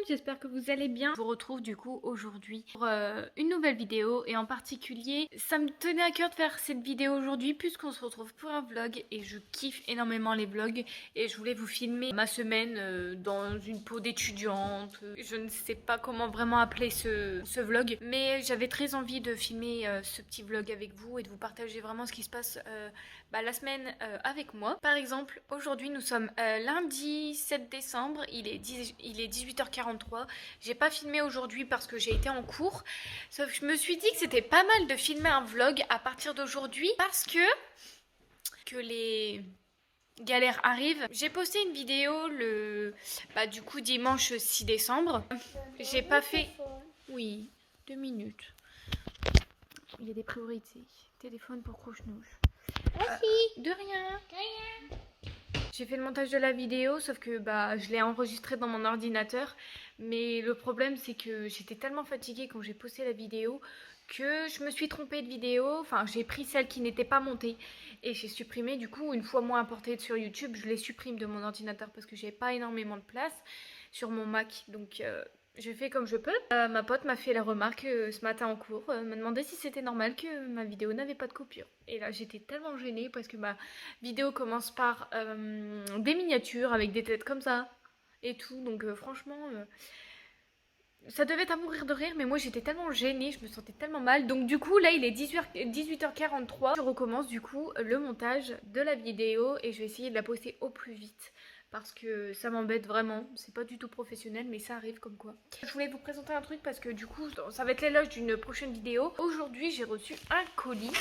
j'espère que vous allez bien. Je vous retrouve du coup aujourd'hui pour une nouvelle vidéo et en particulier, ça me tenait à cœur de faire cette vidéo aujourd'hui puisqu'on se retrouve pour un vlog et je kiffe énormément les vlogs et je voulais vous filmer ma semaine dans une peau d'étudiante. Je ne sais pas comment vraiment appeler ce vlog, mais j'avais très envie de filmer ce petit vlog avec vous et de vous partager vraiment ce qui se passe la semaine avec moi. Par exemple, aujourd'hui nous sommes lundi 7 décembre, il est 18h43. J'ai pas filmé aujourd'hui parce que j'ai été en cours. Sauf que je me suis dit que c'était pas mal de filmer un vlog à partir d'aujourd'hui parce que les galères arrivent. J'ai posté une vidéo du coup dimanche 6 décembre. J'ai pas fait... Oui, 2 minutes. Il y a des priorités. Téléphone pour Croche-Nouche. De rien. J'ai fait le montage de la vidéo, sauf que je l'ai enregistré dans mon ordinateur. Mais le problème, c'est que j'étais tellement fatiguée quand j'ai posté la vidéo que je me suis trompée de vidéo. Enfin, j'ai pris celle qui n'était pas montée et j'ai supprimé. Du coup, une fois moins importée sur YouTube, je les supprime de mon ordinateur parce que j'ai pas énormément de place sur mon Mac. Donc, je fais comme je peux. Ma pote m'a fait la remarque ce matin en cours, m'a demandé si c'était normal que ma vidéo n'avait pas de coupure. Et là j'étais tellement gênée parce que ma vidéo commence par des miniatures avec des têtes comme ça et tout. Donc franchement, ça devait être à mourir de rire, mais moi j'étais tellement gênée, je me sentais tellement mal. Donc du coup là il est 18h43. Je recommence du coup le montage de la vidéo et je vais essayer de la poster au plus vite. Parce que ça m'embête vraiment, c'est pas du tout professionnel mais ça arrive comme quoi. Je voulais vous présenter un truc parce que du coup ça va être l'éloge d'une prochaine vidéo. Aujourd'hui j'ai reçu un colis.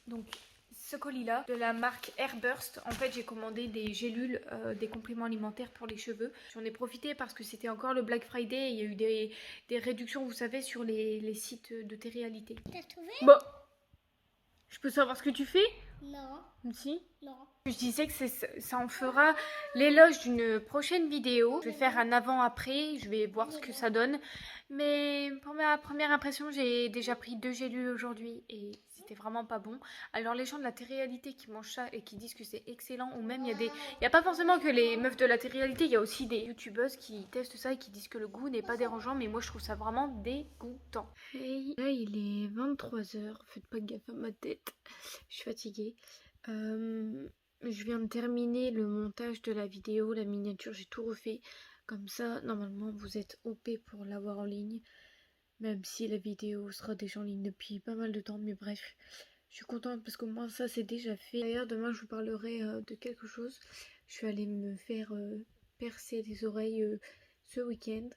Donc ce colis là de la marque Airburst. En fait j'ai commandé des gélules, des compléments alimentaires pour les cheveux. J'en ai profité parce que c'était encore le Black Friday et il y a eu des réductions vous savez sur les sites de télé-réalité. T'as trouvé? Bon, je peux savoir ce que tu fais? Non. Si? Non. Je disais que ça en fera l'éloge d'une prochaine vidéo. Je vais faire un avant-après, je vais voir ce que ça donne. Mais pour ma première impression, j'ai déjà pris 2 gélules aujourd'hui et c'était vraiment pas bon. Alors les gens de la télé-réalité qui mangent ça et qui disent que c'est excellent, ou même il y a pas forcément que les meufs de la télé-réalité, il y a aussi des youtubeuses qui testent ça et qui disent que le goût n'est pas dérangeant, mais moi je trouve ça vraiment dégoûtant. Hey, là il est 23h, faites pas gaffe à ma tête, je suis fatiguée. Je viens de terminer le montage de la vidéo, la miniature, j'ai tout refait. Comme ça, normalement, vous êtes OP pour l'avoir en ligne. Même si la vidéo sera déjà en ligne depuis pas mal de temps. Mais bref, je suis contente parce qu'au moins ça, c'est déjà fait. D'ailleurs, demain, je vous parlerai de quelque chose. Je suis allée me faire percer les oreilles ce week-end.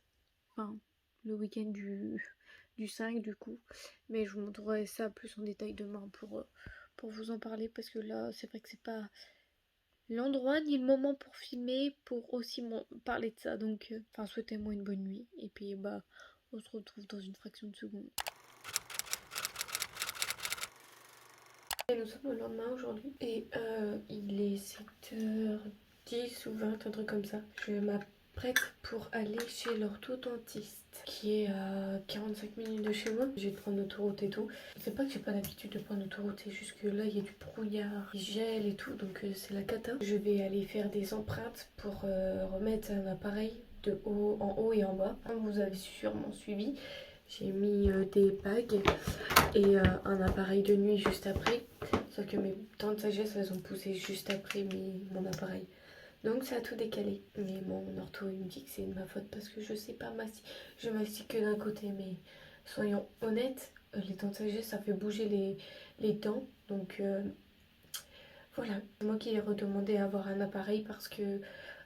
Enfin, le week-end du 5 du coup. Mais je vous montrerai ça plus en détail demain pour vous en parler. Parce que là, c'est vrai que c'est pas l'endroit ni le moment pour filmer, pour aussi parler de ça. Donc, souhaitez-moi une bonne nuit. Et puis, on se retrouve dans une fraction de seconde. Et nous sommes le lendemain aujourd'hui. Et il est 7h10 ou 20, un truc comme ça. Je m'apprête pour aller chez l'orthodontiste qui est à 45 minutes de chez moi. Je vais prendre l'autoroute et tout. C'est pas que j'ai pas l'habitude de prendre l'autoroute, c'est juste que là il y a du brouillard, il gèle et tout, donc c'est la cata. Je vais aller faire des empreintes pour remettre un appareil de haut, en haut et en bas. Comme vous avez sûrement suivi, j'ai mis des bagues et un appareil de nuit juste après. Sauf que mes dents de sagesse elles ont poussé juste après mon appareil. Donc ça a tout décalé. Mais mon ortho il me dit que c'est de ma faute parce que je sais pas je m'assis que d'un côté. Mais soyons honnêtes, les dents de sagesse ça fait bouger les dents. Donc voilà. C'est moi qui ai redemandé à avoir un appareil parce que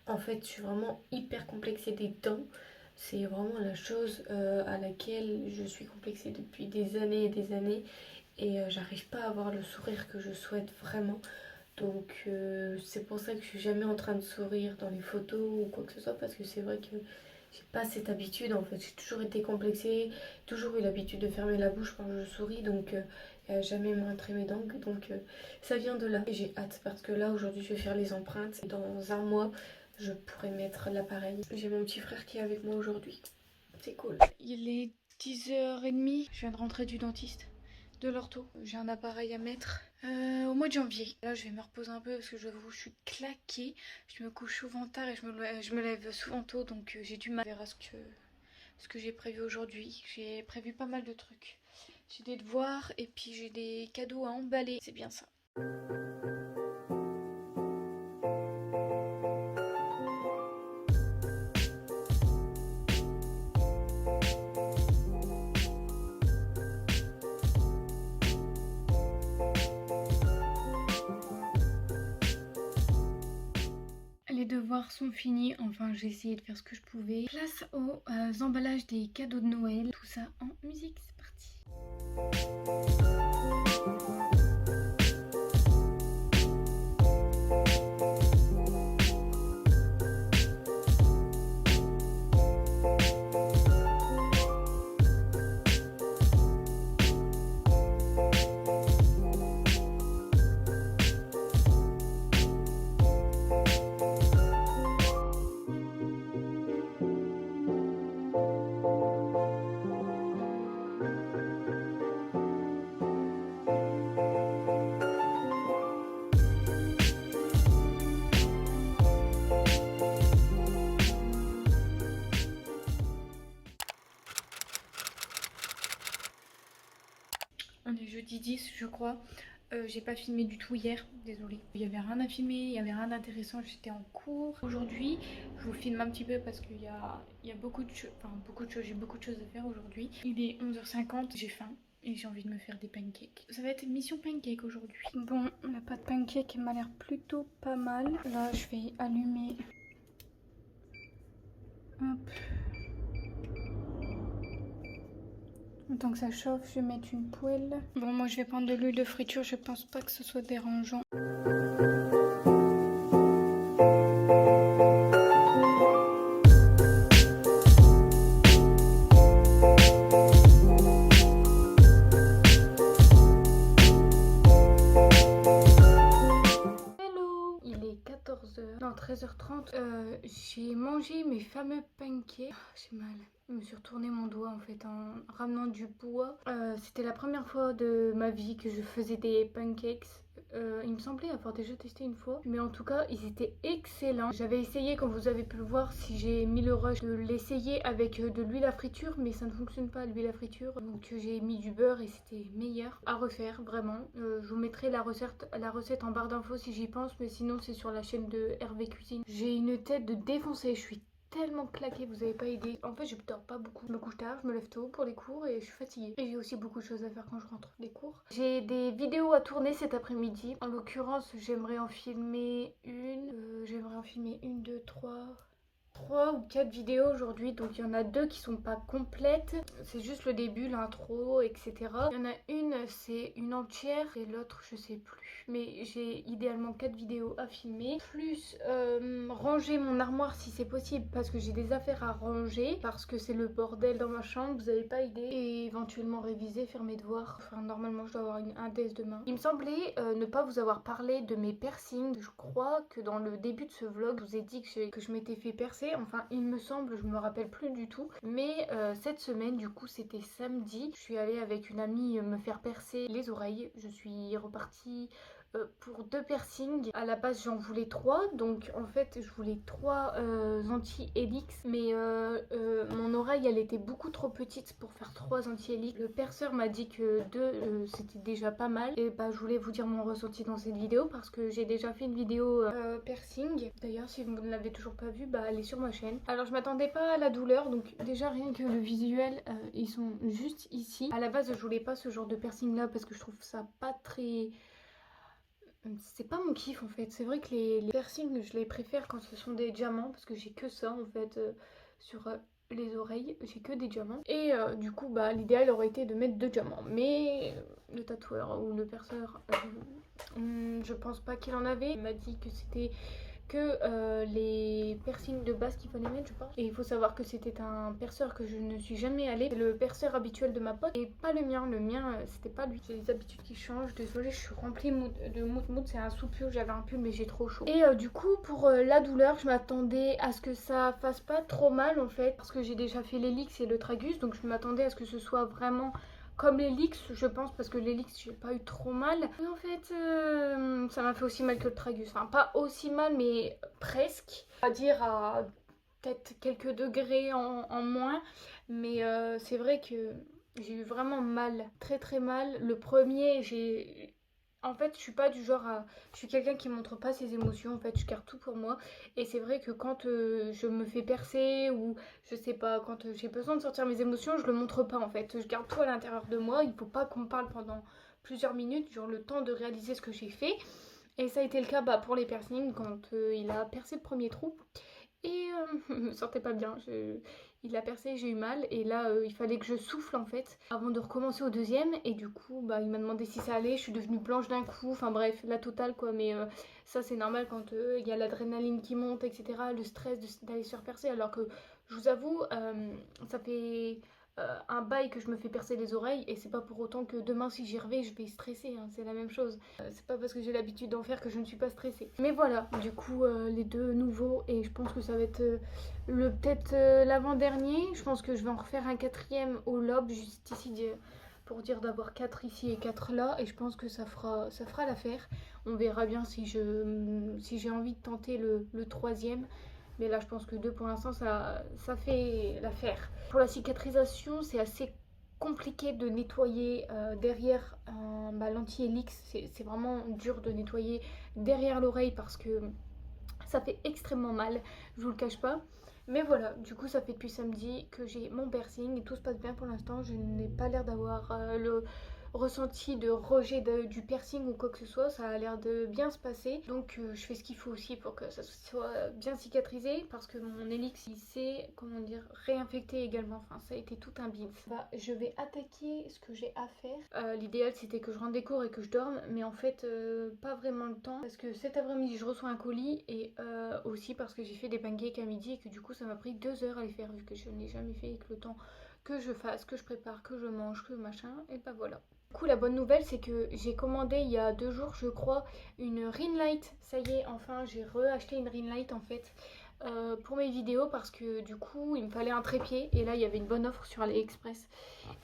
en fait je suis vraiment hyper complexée des dents. C'est vraiment la chose à laquelle je suis complexée depuis des années et des années. Et j'arrive pas à avoir le sourire que je souhaite vraiment. Donc c'est pour ça que je suis jamais en train de sourire dans les photos ou quoi que ce soit. Parce que c'est vrai que j'ai pas cette habitude en fait. J'ai toujours été complexée, toujours eu l'habitude de fermer la bouche quand je souris. Donc jamais montré mes dents. Donc ça vient de là. Et j'ai hâte parce que là aujourd'hui je vais faire les empreintes. Dans un mois je pourrai mettre l'appareil. J'ai mon petit frère qui est avec moi aujourd'hui. C'est cool. Il est 10h30. Je viens de rentrer du dentiste. de l'ortho. J'ai un appareil à mettre au mois de janvier. Là je vais me reposer un peu parce que j'avoue je suis claquée. Je me couche souvent tard et je me lève souvent tôt, donc j'ai du mal à faire ce que j'ai prévu aujourd'hui. J'ai prévu pas mal de trucs. J'ai des devoirs et puis j'ai des cadeaux à emballer. C'est bien ça. Les devoirs sont finis, enfin j'ai essayé de faire ce que je pouvais. Place aux emballages des cadeaux de Noël, tout ça en musique, c'est parti. On est jeudi 10 je crois. J'ai pas filmé du tout hier, désolée. Il y avait rien à filmer, il y avait rien d'intéressant, j'étais en cours. Aujourd'hui, je vous filme un petit peu parce qu'il y a beaucoup de choses, j'ai beaucoup de choses à faire aujourd'hui. Il est 11h50, j'ai faim et j'ai envie de me faire des pancakes. Ça va être une mission pancake aujourd'hui. Bon, la pâte pancake m'a l'air plutôt pas mal. Là, je vais allumer. Hop. Tant que ça chauffe, je vais mettre une poêle. Bon, moi je vais prendre de l'huile de friture, je pense pas que ce soit dérangeant. Hello, il est 14h, non 13h30. J'ai mangé mes fameux pancakes. J'ai mal. Je me suis retourné mon doigt en fait en ramenant du bois. C'était la première fois de ma vie que je faisais des pancakes. Il me semblait avoir déjà testé une fois, mais en tout cas ils étaient excellents. J'avais essayé, comme vous avez pu le voir, si j'ai mis le rush, de l'essayer avec de l'huile à friture, mais ça ne fonctionne pas l'huile à friture, donc j'ai mis du beurre et c'était meilleur. À refaire vraiment. Je vous mettrai la recette en barre d'infos si j'y pense, mais sinon c'est sur la chaîne de Hervé Cuisine. J'ai une tête de défoncée, je suis tellement claquée, vous avez pas idée. En fait je dors pas beaucoup, je me couche tard, je me lève tôt pour les cours et je suis fatiguée. Et j'ai aussi beaucoup de choses à faire quand je rentre des cours. J'ai des vidéos à tourner cet après-midi. En l'occurrence j'aimerais en filmer une, deux, trois ou quatre vidéos aujourd'hui, donc il y en a deux qui sont pas complètes, c'est juste le début, l'intro, etc. Il y en a une, c'est une entière et l'autre je sais plus, mais j'ai idéalement 4 vidéos à filmer, plus ranger mon armoire si c'est possible, parce que j'ai des affaires à ranger, parce que c'est le bordel dans ma chambre, vous avez pas idée, et éventuellement réviser, faire mes devoirs. Enfin normalement je dois avoir un test demain. Il me semblait ne pas vous avoir parlé de mes piercings. Je crois que dans le début de ce vlog je vous ai dit que je m'étais fait percer. Enfin il me semble, je me rappelle plus du tout, mais cette semaine du coup c'était samedi, je suis allée avec une amie me faire percer les oreilles. Je suis repartie pour 2 piercings. À la base j'en voulais 3, donc en fait je voulais 3 anti-hélix, mais mon oreille elle était beaucoup trop petite pour faire 3 anti-hélix. Le perceur m'a dit que 2 c'était déjà pas mal, et bah je voulais vous dire mon ressenti dans cette vidéo parce que j'ai déjà fait une vidéo piercing. D'ailleurs si vous ne l'avez toujours pas vue, bah elle est sur ma chaîne. Alors je m'attendais pas à la douleur, donc déjà rien que le visuel, ils sont juste ici. À la base je voulais pas ce genre de piercing là parce que je trouve ça pas très... C'est pas mon kiff en fait. C'est vrai que les piercings je les préfère quand ce sont des diamants, parce que j'ai que ça en fait sur les oreilles, j'ai que des diamants. Et du coup bah l'idéal aurait été de mettre 2 diamants, mais le tatoueur ou le perceur je pense pas qu'il en avait. Il m'a dit que c'était que les piercings de base qu'il fallait mettre, je pense. Et il faut savoir que c'était un perceur que je ne suis jamais allée. C'est le perceur habituel de ma pote et pas le mien. Le mien, c'était pas lui. J'ai des habitudes qui changent. Désolée, je suis remplie de mout. C'est un sous-pull. J'avais un pull, mais j'ai trop chaud. Et du coup, pour la douleur, je m'attendais à ce que ça fasse pas trop mal en fait. Parce que j'ai déjà fait l'hélix et le tragus. Donc je m'attendais à ce que ce soit vraiment comme l'Helix, je pense, parce que l'Helix, j'ai pas eu trop mal. Mais en fait, ça m'a fait aussi mal que le Tragus. Enfin, pas aussi mal, mais presque. On va dire à peut-être quelques degrés en moins. Mais c'est vrai que j'ai eu vraiment mal, très très mal. Le premier, j'ai... En fait, je suis pas du genre à... Je suis quelqu'un qui montre pas ses émotions, en fait, je garde tout pour moi. Et c'est vrai que quand je me fais percer ou je sais pas, quand j'ai besoin de sortir mes émotions, je le montre pas en fait. Je garde tout à l'intérieur de moi, il faut pas qu'on me parle pendant plusieurs minutes, genre le temps de réaliser ce que j'ai fait. Et ça a été le cas pour les piercings quand il a percé le premier trou. Et je me sentais pas bien. Il a percé, j'ai eu mal. Et là, il fallait que je souffle en fait avant de recommencer au deuxième. Et du coup, il m'a demandé si ça allait. Je suis devenue blanche d'un coup. Enfin bref, la totale quoi. Mais ça, c'est normal quand il y a l'adrénaline qui monte, etc. Le stress d'aller se faire percer. Alors que je vous avoue, ça fait un bail que je me fais percer les oreilles. Et c'est pas pour autant que demain, si j'y reviens, je vais stresser. Hein, c'est la même chose. C'est pas parce que j'ai l'habitude d'en faire que je ne suis pas stressée. Mais voilà, du coup, les deux nouveaux. Et je pense que ça va être peut-être l'avant-dernier. Je pense que je vais en refaire un quatrième au lobe, juste ici, pour dire d'avoir 4 ici et 4 là. Et je pense que ça fera l'affaire. On verra bien si j'ai envie de tenter le troisième. Mais là, je pense que 2 pour l'instant, ça fait l'affaire. Pour la cicatrisation, c'est assez compliqué de nettoyer derrière l'anti-helix. C'est vraiment dur de nettoyer derrière l'oreille parce que ça fait extrêmement mal, je vous le cache pas. Mais voilà, du coup ça fait depuis samedi que j'ai mon piercing et tout se passe bien pour l'instant. Je n'ai pas l'air d'avoir le ressenti de rejet du piercing ou quoi que ce soit. Ça a l'air de bien se passer. Donc je fais ce qu'il faut aussi pour que ça soit bien cicatrisé. Parce que mon hélix il s'est, comment dire, réinfecté également. Enfin ça a été tout un bins. Je vais attaquer ce que j'ai à faire. L'idéal c'était que je rentre des cours et que je dorme. Mais en fait pas vraiment le temps. Parce que cet après-midi je reçois un colis. Et aussi parce que j'ai fait des pancakes à midi. Et que du coup ça m'a pris 2 heures à les faire. Vu que je n'ai jamais fait avec le temps que je fasse, que je prépare, que je mange, que machin. Et bah voilà. Du coup, la bonne nouvelle, c'est que j'ai commandé il y a 2 jours, je crois, une ring light. Ça y est, enfin, j'ai reacheté une ring light en fait pour mes vidéos parce que du coup, il me fallait un trépied. Et là, il y avait une bonne offre sur AliExpress.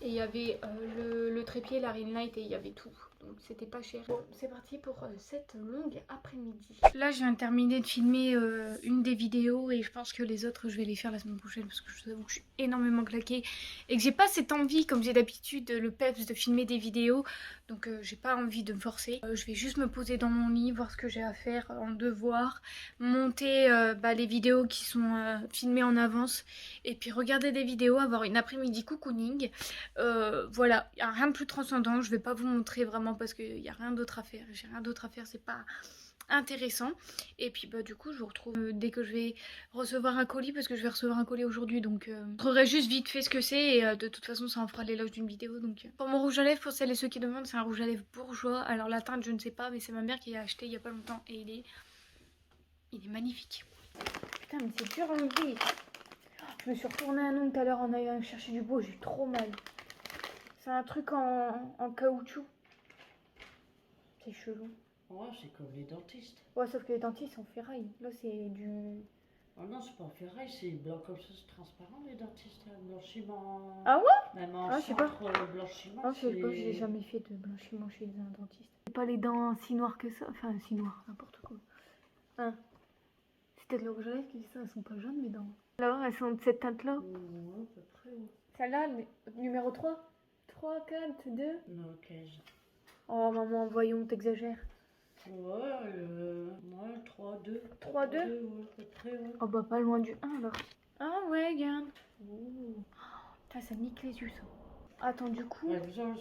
Et il y avait le trépied, la ring light et il y avait tout. Donc c'était pas cher. Bon, c'est parti pour cette longue après-midi. Là, je viens de terminer de filmer une des vidéos et je pense que les autres, je vais les faire la semaine prochaine parce que je vous avoue que je suis énormément claquée et que j'ai pas cette envie, comme j'ai d'habitude, le peps de filmer des vidéos. Donc j'ai pas envie de me forcer. Je vais juste me poser dans mon lit, voir ce que j'ai à faire en devoir, monter les vidéos qui sont filmées en avance et puis regarder des vidéos, avoir une après-midi cocooning. Voilà, il n'y a rien de plus transcendant. Je vais pas vous montrer vraiment parce qu'il n'y a rien d'autre à faire. J'ai rien d'autre à faire, c'est pas intéressant. Et puis du coup je vous retrouve dès que je vais recevoir un colis parce que je vais recevoir un colis aujourd'hui. Donc je montrerai juste vite fait ce que c'est et de toute façon ça en fera l'éloge d'une vidéo. Donc pour mon rouge à lèvres, pour celles et ceux qui demandent, c'est un rouge à lèvres bourgeois. Alors la teinte je ne sais pas, mais c'est ma mère qui l'a acheté il y a pas longtemps et il est magnifique. Putain mais c'est dur à enlever. Je me suis retournée un ongle tout à l'heure en allant chercher du bois, j'ai eu trop mal. C'est un truc en caoutchouc. C'est chelou. Ouais, c'est comme les dentistes. Ouais, sauf que les dentistes sont ferraille. Là, c'est du... Oh non, c'est pas en ferraille, c'est blanc comme ça, c'est transparent les dentistes. Blanchiment. Ah ouais? Même en je sais pas. blanchiment. Ah, je sais pas, j'ai jamais fait de blanchiment chez un dentiste. C'est pas les dents si noires que ça. Enfin, si noires, n'importe quoi. Hein. C'est peut-être le rouge à lèvres qui dit ça, elles sont pas jaunes mes dents. Alors, elles sont de cette teinte-là. Ouais, à peu près, ouais. Celle-là, numéro 3 3, 4, 2. Non, 15. Oh maman, voyons, t'exagères. Ouais, 3, 2. 3, 2 ouais, à peu près, ouais. Oh bah pas loin du 1 alors. Ah ouais, regarde. Oh. Putain, ça nique les yeux ça. Attends, du coup... Par exemple,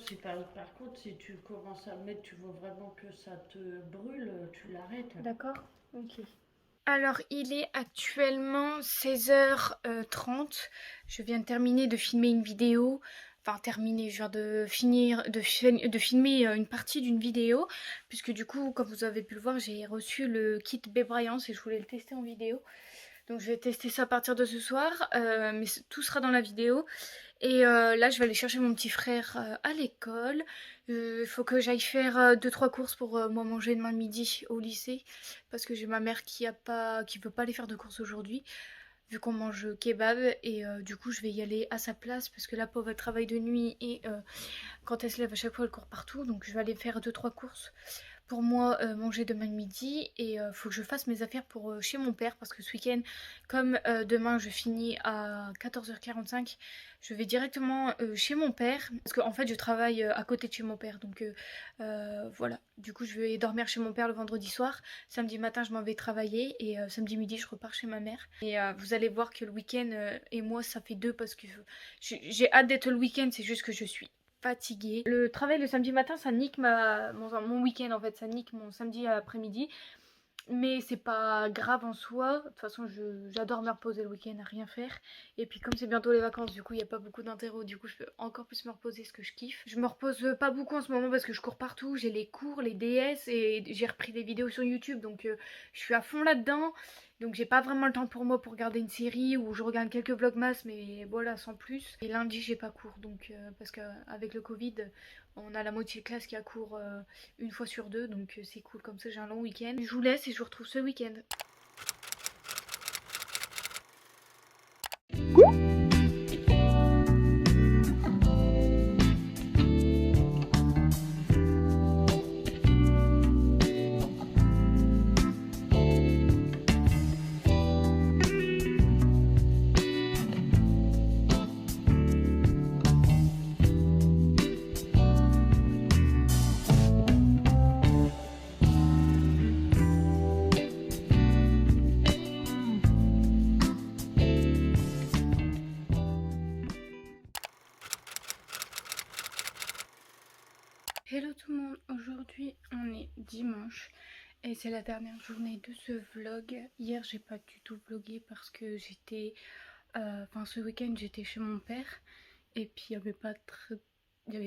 par contre, si tu commences à mettre, tu vois vraiment que ça te brûle, tu l'arrêtes. D'accord, ok. Alors, il est actuellement 16h30. Je viens de terminer de filmer une vidéo. Enfin, terminer, je viens de filmer une partie d'une vidéo. Puisque du coup, comme vous avez pu le voir, j'ai reçu le kit Babe Bryance et je voulais le tester en vidéo. Donc je vais tester ça à partir de ce soir. Mais tout sera dans la vidéo. Et là, je vais aller chercher mon petit frère à l'école. Il faut que j'aille faire 2-3 courses pour moi manger demain midi au lycée. Parce que j'ai ma mère qui veut pas aller faire de courses aujourd'hui. vu qu'on mange kebab et du coup je vais y aller à sa place parce que la pauvre elle travaille de nuit et quand elle se lève à chaque fois elle court partout, donc je vais aller faire 2-3 courses pour moi, manger demain midi et faut que je fasse mes affaires pour chez mon père parce que ce week-end, comme demain je finis à 14h45, je vais directement chez mon père parce qu'en fait je travaille à côté de chez mon père, donc voilà. Du coup je vais dormir chez mon père le vendredi soir, samedi matin je m'en vais travailler et samedi midi je repars chez ma mère. Et vous allez voir que le week-end et moi ça fait deux parce que j'ai hâte d'être le week-end, c'est juste que je suis fatiguée. Le travail le samedi matin, ça nique mon week-end en fait, ça nique mon samedi après-midi. Mais c'est pas grave en soi. De toute façon, j'adore me reposer le week-end à rien faire. Et puis comme c'est bientôt les vacances, du coup, il n'y a pas beaucoup d'interro. Du coup, je peux encore plus me reposer, ce que je kiffe. Je me repose pas beaucoup en ce moment parce que je cours partout. J'ai les cours, les DS et j'ai repris des vidéos sur YouTube. Donc je suis à fond là-dedans. Donc j'ai pas vraiment le temps pour moi pour regarder une série ou je regarde quelques vlogmas, mais voilà, sans plus. Et lundi, j'ai pas cours. Donc parce qu'avec le Covid, on a la moitié de classe qui a cours une fois sur deux, donc c'est cool, comme ça j'ai un long week-end. Je vous laisse et je vous retrouve ce week-end. Hello tout le monde, aujourd'hui on est dimanche et c'est la dernière journée de ce vlog. Hier j'ai pas du tout vlogué parce que j'étais, ce week-end j'étais chez mon père et puis il n'y avait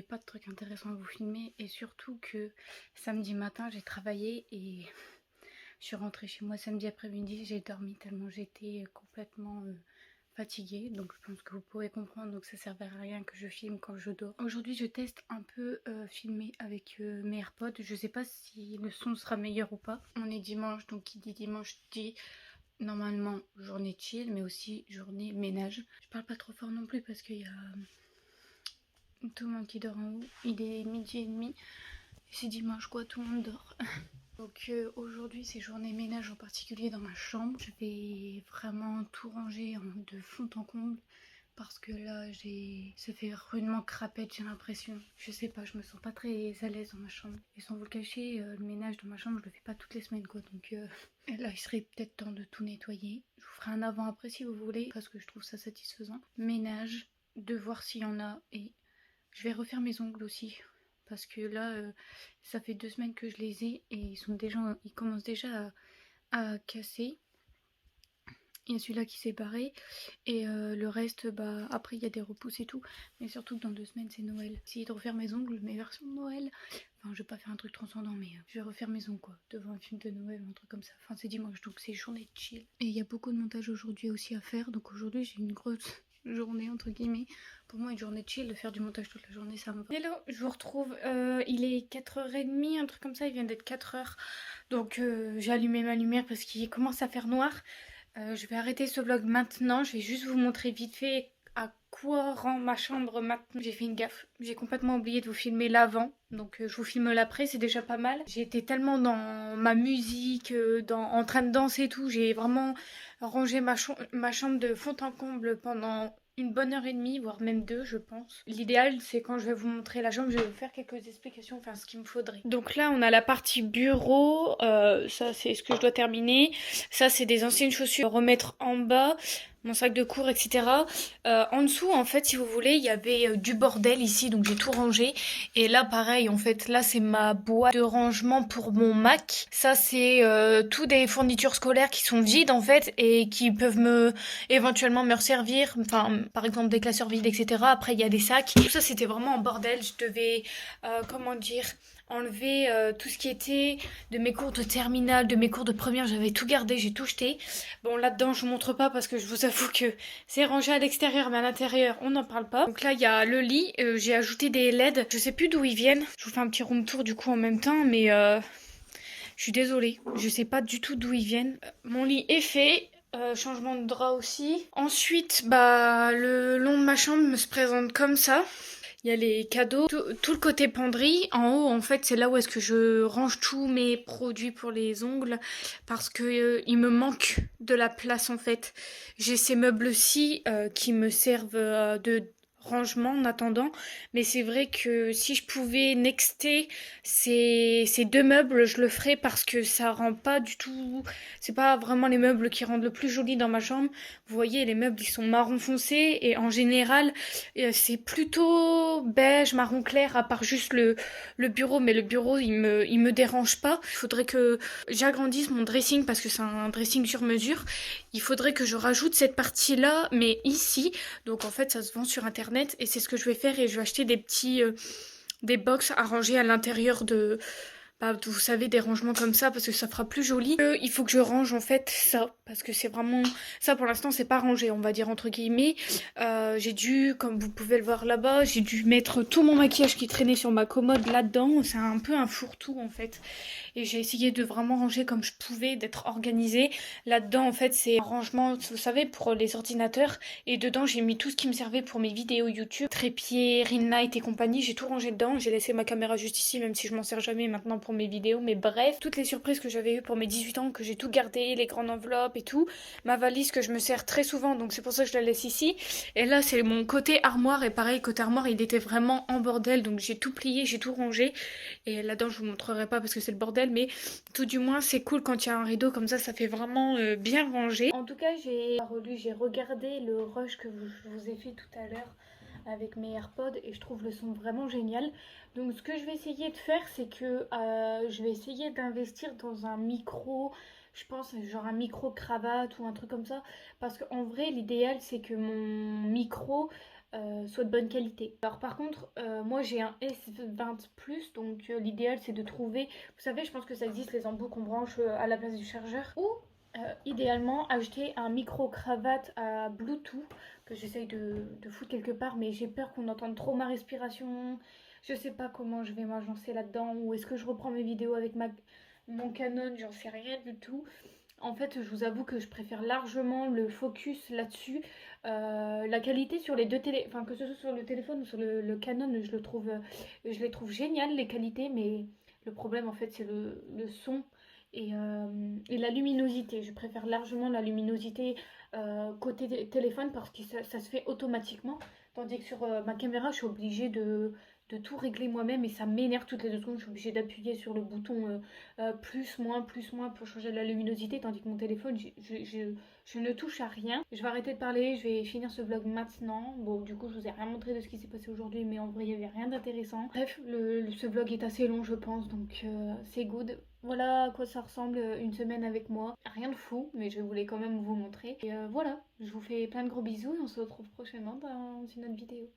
pas de trucs intéressants à vous filmer et surtout que samedi matin j'ai travaillé et je suis rentrée chez moi samedi après-midi, j'ai dormi tellement j'étais complètement fatiguée, donc je pense que vous pourrez comprendre, donc ça servait à rien que je filme quand je dors. Aujourd'hui je teste un peu filmer avec mes AirPods, je sais pas si le son sera meilleur ou pas. On est dimanche, donc qui dit dimanche dit normalement journée chill mais aussi journée ménage. Je parle pas trop fort non plus parce qu'il y a tout le monde qui dort en haut, il est 12h30 et c'est dimanche quoi, tout le monde dort. Donc aujourd'hui c'est journée ménage en particulier dans ma chambre. Je vais vraiment tout ranger de fond en comble parce que là ça fait rudement crapette, j'ai l'impression. Je sais pas, je me sens pas très à l'aise dans ma chambre. Et sans vous le cacher, le ménage dans ma chambre je le fais pas toutes les semaines quoi. Donc là il serait peut-être temps de tout nettoyer. Je vous ferai un avant après si vous voulez parce que je trouve ça satisfaisant. Ménage, de voir s'il y en a et je vais refaire mes ongles aussi. Parce que là, ça fait 2 semaines que je les ai et ils commencent déjà à casser. Il y a celui-là qui s'est barré et le reste, bah après il y a des repousses et tout. Mais surtout que dans 2 semaines c'est Noël. Essayer de refaire mes ongles, mes versions de Noël. Enfin je vais pas faire un truc transcendant mais je vais refaire mes ongles quoi. Devant un film de Noël ou un truc comme ça. Enfin c'est dimanche donc c'est journée de chill. Et il y a beaucoup de montage aujourd'hui aussi à faire. Donc aujourd'hui j'ai une grosse journée entre guillemets. Pour moi une journée de chill, de faire du montage toute la journée ça me va. Hello, je vous retrouve, il est 4h30, un truc comme ça, il vient d'être 4h. Donc j'ai allumé ma lumière parce qu'il commence à faire noir. Je vais arrêter ce vlog maintenant, je vais juste vous montrer vite fait à quoi rend ma chambre maintenant. J'ai fait une gaffe, j'ai complètement oublié de vous filmer l'avant, donc je vous filme l'après, c'est déjà pas mal. J'ai été tellement dans ma musique, en train de danser et tout, j'ai vraiment rangé ma chambre de fond en comble pendant une bonne heure et demie, voire même 2 je pense. L'idéal c'est quand je vais vous montrer la chambre, je vais vous faire quelques explications, enfin ce qu'il me faudrait. Donc là on a la partie bureau, ça c'est ce que je dois terminer. Ça c'est des anciennes chaussures à remettre en bas, mon sac de cours etc. En dessous en fait si vous voulez il y avait du bordel ici donc j'ai tout rangé. Et là pareil en fait là c'est ma boîte de rangement pour mon Mac. Ça c'est tout des fournitures scolaires qui sont vides en fait et qui peuvent éventuellement me resservir. Enfin par exemple des classeurs vides etc. Après il y a des sacs. Tout ça c'était vraiment en bordel. Je devais enlever tout ce qui était de mes cours de terminale, de mes cours de première, j'avais tout gardé, j'ai tout jeté. Bon là-dedans je vous montre pas parce que je vous avoue que c'est rangé à l'extérieur mais à l'intérieur on n'en parle pas. Donc là il y a le lit, j'ai ajouté des LED, je sais plus d'où ils viennent. Je vous fais un petit room tour du coup en même temps mais je suis désolée, je sais pas du tout d'où ils viennent. Mon lit est fait. Changement de drap aussi. Ensuite, bah, le long de ma chambre se présente comme ça. Il y a les cadeaux, tout le côté penderie. En haut, en fait, c'est là où est-ce que je range tous mes produits pour les ongles parce que il me manque de la place en fait. J'ai ces meubles-ci qui me servent de rangement en attendant, mais c'est vrai que si je pouvais nexter ces deux meubles, je le ferais parce que ça rend pas du tout. C'est pas vraiment les meubles qui rendent le plus joli dans ma chambre. Vous voyez, les meubles ils sont marron foncé et en général c'est plutôt beige, marron clair, à part juste le bureau, mais le bureau il me dérange pas. Il faudrait que j'agrandisse mon dressing parce que c'est un dressing sur mesure. Il faudrait que je rajoute cette partie-là, mais ici. Donc en fait, ça se vend sur internet et c'est ce que je vais faire et je vais acheter des petits des box à ranger à l'intérieur de bah, vous savez, des rangements comme ça parce que ça fera plus joli. Il faut que je range en fait ça parce que c'est vraiment ça pour l'instant c'est pas rangé on va dire entre guillemets. J'ai dû, comme vous pouvez le voir là-bas, j'ai dû mettre tout mon maquillage qui traînait sur ma commode là-dedans. C'est un peu un fourre-tout en fait. Et j'ai essayé de vraiment ranger comme je pouvais, d'être organisée. Là-dedans en fait c'est un rangement, vous savez, pour les ordinateurs. Et dedans j'ai mis tout ce qui me servait pour mes vidéos YouTube, trépied, ring light et compagnie. J'ai tout rangé dedans. J'ai laissé ma caméra juste ici même si je m'en sers jamais maintenant pour mes vidéos, mais bref, toutes les surprises que j'avais eues pour mes 18 ans, que j'ai tout gardé, les grandes enveloppes et tout, ma valise que je me sers très souvent, donc c'est pour ça que je la laisse ici. Et là, c'est mon côté armoire, et pareil, côté armoire, il était vraiment en bordel, donc j'ai tout plié, j'ai tout rangé. Et là-dedans, je vous montrerai pas parce que c'est le bordel, mais tout du moins, c'est cool quand il y a un rideau comme ça fait vraiment bien rangé. En tout cas, j'ai regardé le rush que je vous ai fait tout à l'heure avec mes AirPods et je trouve le son vraiment génial. Donc ce que je vais essayer de faire, c'est que je vais essayer d'investir dans un micro, je pense genre un micro cravate ou un truc comme ça. Parce qu'en vrai, l'idéal, c'est que mon micro soit de bonne qualité. Alors par contre, moi j'ai un S20 Plus, donc l'idéal c'est de trouver, vous savez, je pense que ça existe les embouts qu'on branche à la place du chargeur. Ou idéalement acheter un micro cravate à Bluetooth que j'essaye de foutre quelque part, mais j'ai peur qu'on entende trop ma respiration. Je sais pas comment je vais m'agencer là-dedans, ou est-ce que je reprends mes vidéos avec mon Canon, j'en sais rien du tout. En fait, je vous avoue que je préfère largement le focus là-dessus. La qualité sur les deux enfin que ce soit sur le téléphone ou sur le Canon, je les trouve géniales les qualités, mais le problème en fait c'est le son et la luminosité. Je préfère largement la luminosité côté téléphone parce que ça se fait automatiquement. Tandis que sur ma caméra, je suis obligée de tout régler moi-même et ça m'énerve toutes les 2 secondes. Je suis obligée d'appuyer sur le bouton plus, moins pour changer la luminosité. Tandis que mon téléphone, je ne touche à rien. Je vais arrêter de parler, je vais finir ce vlog maintenant. Bon, du coup, je vous ai rien montré de ce qui s'est passé aujourd'hui, mais en vrai, il n'y avait rien d'intéressant. Bref, ce vlog est assez long, je pense, donc c'est good. Voilà à quoi ça ressemble une semaine avec moi. Rien de fou, mais je voulais quand même vous montrer. Et voilà, je vous fais plein de gros bisous et on se retrouve prochainement dans une autre vidéo.